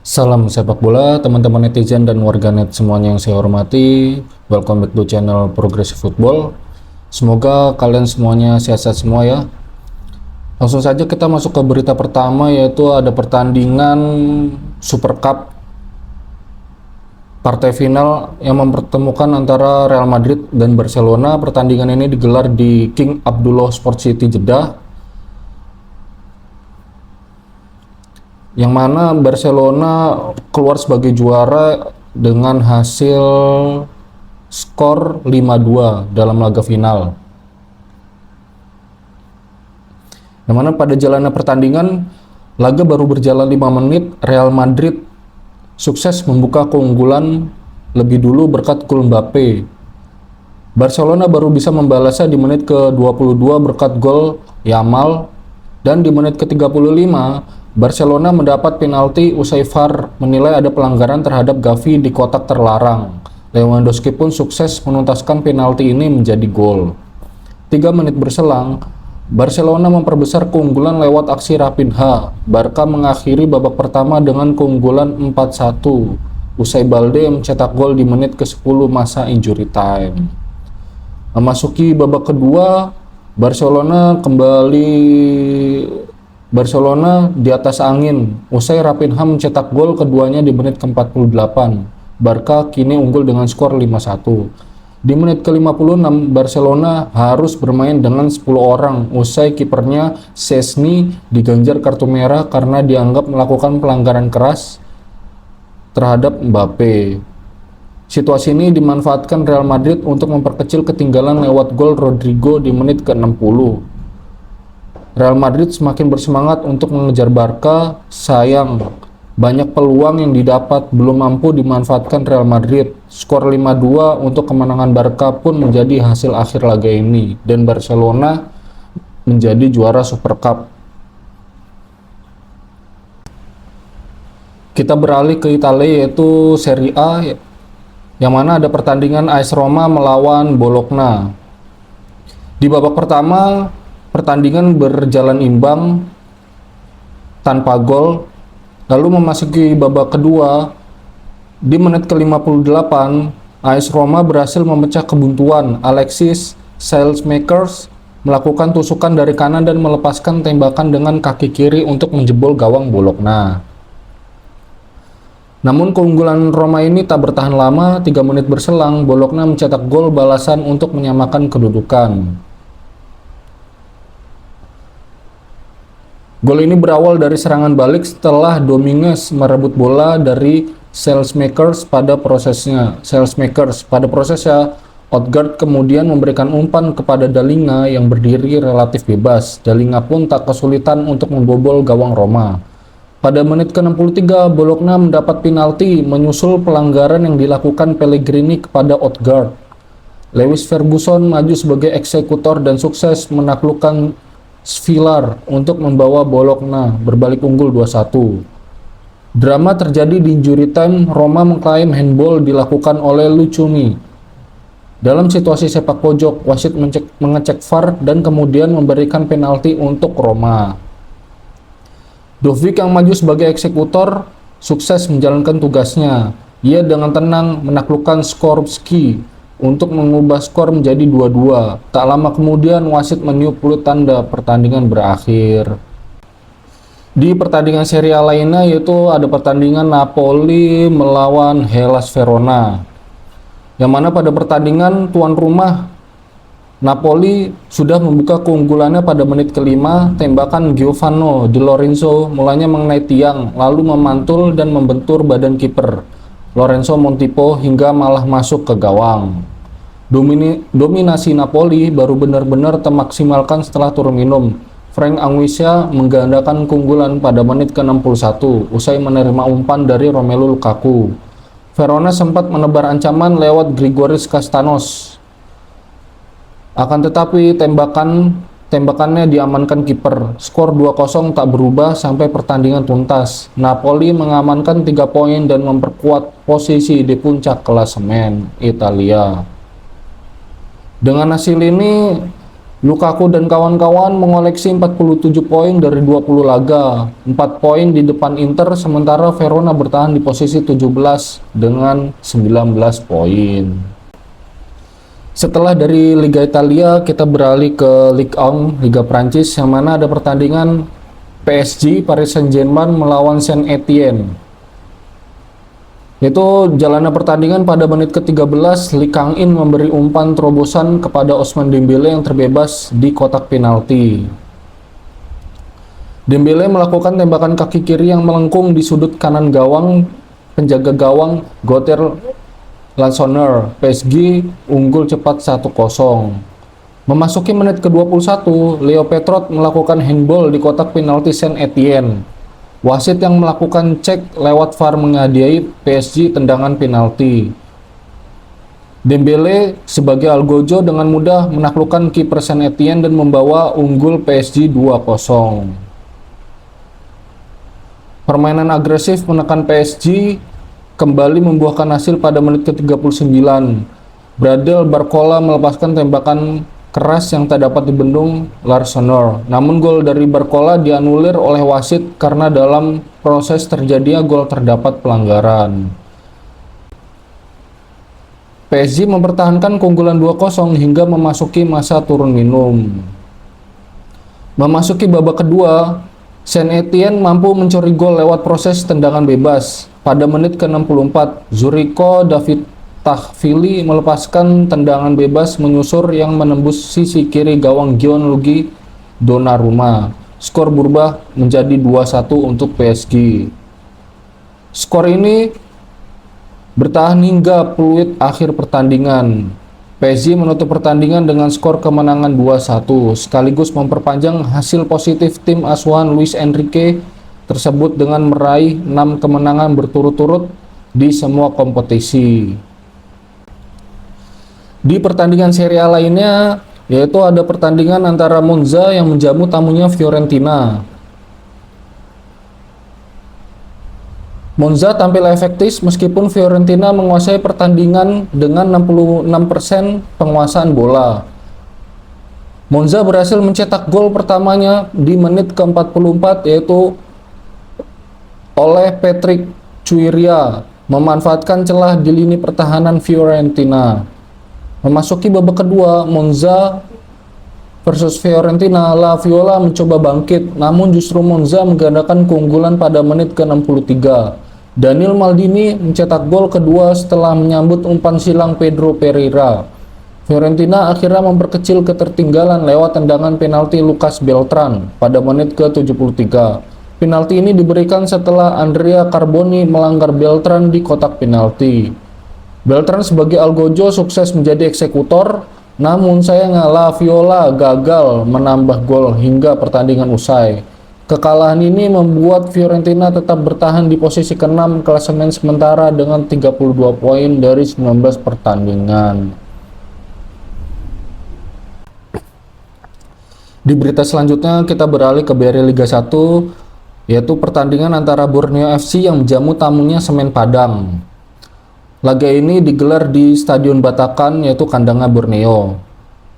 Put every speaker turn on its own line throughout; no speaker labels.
Salam sepak bola, teman-teman netizen dan warganet semuanya yang saya hormati. Welcome back to channel Progressive Football. Semoga kalian semuanya sehat-sehat semua ya. Langsung saja kita masuk ke berita pertama, yaitu ada pertandingan Super Cup partai final yang mempertemukan antara Real Madrid dan Barcelona. Pertandingan ini digelar di King Abdullah Sport City Jeddah, yang mana Barcelona keluar sebagai juara dengan hasil skor 5-2 dalam laga final. Yang mana pada jalannya pertandingan, laga baru berjalan 5 menit, Real Madrid sukses membuka keunggulan lebih dulu berkat gol Mbappe. Barcelona baru bisa membalasnya di menit ke-22 berkat gol Yamal, dan di menit ke-35 Barcelona mendapat penalti usai VAR menilai ada pelanggaran terhadap Gavi di kotak terlarang. Lewandowski pun sukses menuntaskan penalti ini menjadi gol. 3 menit berselang, Barcelona memperbesar keunggulan lewat aksi Raphinha. Barca mengakhiri babak pertama dengan keunggulan 4-1 usai Balde mencetak gol di menit ke-10 masa injury time. Memasuki babak kedua, Barcelona di atas angin usai Raphinha mencetak gol keduanya di menit ke-48. Barca kini unggul dengan skor 5-1. Di menit ke-56, Barcelona harus bermain dengan 10 orang usai kipernya Szczęsny diganjar kartu merah karena dianggap melakukan pelanggaran keras terhadap Mbappe. Situasi ini dimanfaatkan Real Madrid untuk memperkecil ketinggalan lewat gol Rodrigo di menit ke-60. Real Madrid semakin bersemangat untuk mengejar Barca. Sayang, banyak peluang yang didapat belum mampu dimanfaatkan Real Madrid. Skor 5-2 untuk kemenangan Barca pun menjadi hasil akhir laga ini, dan Barcelona menjadi juara Super Cup. Kita beralih ke Italia, yaitu Serie A, yang mana ada pertandingan AS Roma melawan Bologna. Di babak pertama, pertandingan berjalan imbang tanpa gol. Lalu memasuki babak kedua, di menit ke-58, AS Roma berhasil memecah kebuntuan. Alexis Saelemaekers melakukan tusukan dari kanan dan melepaskan tembakan dengan kaki kiri untuk menjebol gawang Bologna. Namun keunggulan Roma ini tak bertahan lama. 3 menit berselang, Bologna mencetak gol balasan untuk menyamakan kedudukan. Gol ini berawal dari serangan balik setelah Dominguez merebut bola dari Saelemaekers. Pada prosesnya, Odegaard kemudian memberikan umpan kepada Dalinga yang berdiri relatif bebas. Dalinga pun tak kesulitan untuk membobol gawang Roma. Pada menit ke-63, Bologna mendapat penalti menyusul pelanggaran yang dilakukan Pellegrini kepada Odegaard. Lewis Ferguson maju sebagai eksekutor dan sukses menaklukkan Svilar untuk membawa Bologna berbalik unggul 2-1. Drama terjadi di injury time. Roma mengklaim handball dilakukan oleh Lucumi. Dalam situasi sepak pojok, wasit mengecek VAR dan kemudian memberikan penalti untuk Roma. Dovic yang maju sebagai eksekutor sukses menjalankan tugasnya. Ia dengan tenang menaklukkan Skorupski untuk mengubah skor menjadi 2-2. Tak lama kemudian wasit meniup peluit tanda pertandingan berakhir. Di pertandingan Serie A lainnya, yaitu ada pertandingan Napoli melawan Hellas Verona, yang mana pada pertandingan tuan rumah Napoli sudah membuka keunggulannya pada menit ke-5. Tembakan Giovanni Di Lorenzo mulanya mengenai tiang, lalu memantul dan membentur badan kiper Lorenzo Montipo hingga malah masuk ke gawang. Dominasi Napoli baru benar-benar termaksimalkan setelah turun minum. Frank Anguissa menggandakan keunggulan pada menit ke-61 usai menerima umpan dari Romelu Lukaku. Verona sempat menebar ancaman lewat Grigoris Kastanos. Akan tetapi tembakannya diamankan kiper. Skor 2-0 tak berubah sampai pertandingan tuntas. Napoli mengamankan 3 poin dan memperkuat posisi di puncak klasemen Italia. Dengan hasil ini, Lukaku dan kawan-kawan mengoleksi 47 poin dari 20 laga, 4 poin di depan Inter, sementara Verona bertahan di posisi 17 dengan 19 poin. Setelah dari Liga Italia, kita beralih ke Ligue 1, Liga Prancis, yang mana ada pertandingan PSG Paris Saint-Germain melawan Saint-Étienne. Itu jalannya pertandingan pada menit ke-13, Lee Kang-in memberi umpan terobosan kepada Ousmane Dembélé yang terbebas di kotak penalti. Dembélé melakukan tembakan kaki kiri yang melengkung di sudut kanan gawang penjaga gawang Gauthier Lansonneur. PSG unggul cepat 1-0. Memasuki menit ke-21, Leo Petrot melakukan handball di kotak penalti Saint-Étienne. Wasit yang melakukan cek lewat VAR menghadiahi PSG tendangan penalti. Dembélé sebagai Algojo dengan mudah menaklukkan kiper Saint-Étienne dan membawa unggul PSG 2-0. Permainan agresif menekan PSG kembali membuahkan hasil pada menit ke-39. Bradel Barcola melepaskan tembakan keras yang tak dapat dibendung Lansonneur. Namun gol dari Barcola dianulir oleh wasit karena dalam proses terjadinya gol terdapat pelanggaran. PSG mempertahankan keunggulan 2-0 hingga memasuki masa turun minum. Memasuki babak kedua, Saint-Étienne mampu mencuri gol lewat proses tendangan bebas. Pada menit ke-64, Zuriko David Tahvili melepaskan tendangan bebas menyusur yang menembus sisi kiri gawang Gianluigi Donnarumma. Skor berubah menjadi 2-1 untuk PSG. Skor ini bertahan hingga peluit akhir pertandingan. PSG menutup pertandingan dengan skor kemenangan 2-1, sekaligus memperpanjang hasil positif tim asuhan Luis Enrique tersebut dengan meraih 6 kemenangan berturut-turut di semua kompetisi. Di pertandingan Serie A lainnya, yaitu ada pertandingan antara Monza yang menjamu tamunya Fiorentina. Monza tampil efektif meskipun Fiorentina menguasai pertandingan dengan 66% penguasaan bola. Monza berhasil mencetak gol pertamanya di menit ke-44, yaitu oleh Patrick Chuiria, memanfaatkan celah di lini pertahanan Fiorentina. Memasuki babak kedua, Monza versus Fiorentina, La Viola mencoba bangkit, namun justru Monza menggandakan keunggulan pada menit ke-63. Daniel Maldini mencetak gol kedua setelah menyambut umpan silang Pedro Pereira. Fiorentina akhirnya memperkecil ketertinggalan lewat tendangan penalti Lucas Beltran pada menit ke-73. Penalti ini diberikan setelah Andrea Carboni melanggar Beltran di kotak penalti. Beltran sebagai Algojo sukses menjadi eksekutor, namun sayangnya La Viola gagal menambah gol hingga pertandingan usai. Kekalahan ini membuat Fiorentina tetap bertahan di posisi ke-6 klasemen sementara dengan 32 poin dari 19 pertandingan. Di berita selanjutnya kita beralih ke BRI Liga 1, yaitu pertandingan antara Borneo FC yang menjamu tamunya Semen Padang. Laga ini digelar di Stadion Batakan, yaitu kandangnya Borneo.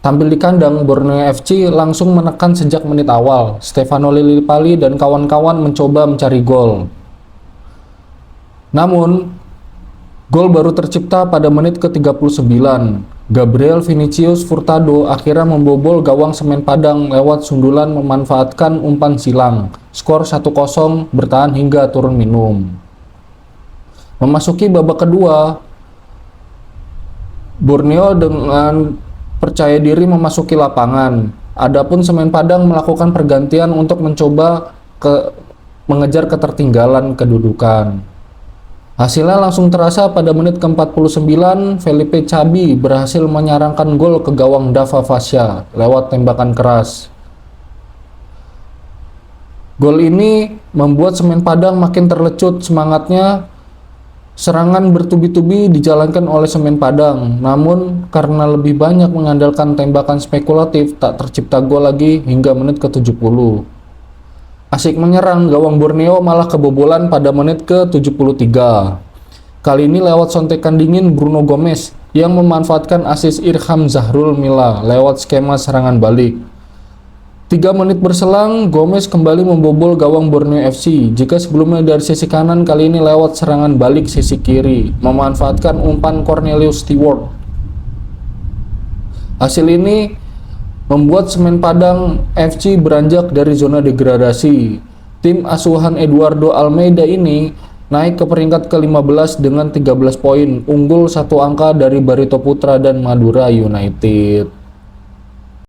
Tampil di kandang, Borneo FC langsung menekan sejak menit awal. Stefano Lillipali dan kawan-kawan mencoba mencari gol. Namun, gol baru tercipta pada menit ke-39. Gabriel Vinicius Furtado akhirnya membobol gawang Semen Padang lewat sundulan memanfaatkan umpan silang. Skor 1-0 bertahan hingga turun minum. Memasuki babak kedua, Borneo dengan percaya diri memasuki lapangan. Adapun Semen Padang melakukan pergantian untuk mencoba mengejar ketertinggalan kedudukan. Hasilnya langsung terasa pada menit ke-49, Felipe Chabi berhasil menyarangkan gol ke gawang Dava Fascia lewat tembakan keras. Gol ini membuat Semen Padang makin terlecut semangatnya. Serangan bertubi-tubi dijalankan oleh Semen Padang, namun karena lebih banyak mengandalkan tembakan spekulatif, tak tercipta gol lagi hingga menit ke-70. Asik menyerang, gawang Borneo malah kebobolan pada menit ke-73. Kali ini lewat sontekan dingin Bruno Gomes, yang memanfaatkan asis Irham Zahrul Mila lewat skema serangan balik. 3 menit berselang, Gomez kembali membobol gawang Borneo FC. Jika sebelumnya dari sisi kanan, kali ini lewat serangan balik sisi kiri, memanfaatkan umpan Cornelius Stewart. Hasil ini membuat Semen Padang FC beranjak dari zona degradasi. Tim asuhan Eduardo Almeida ini naik ke peringkat ke-15 dengan 13 poin, unggul 1 angka dari Barito Putra dan Madura United.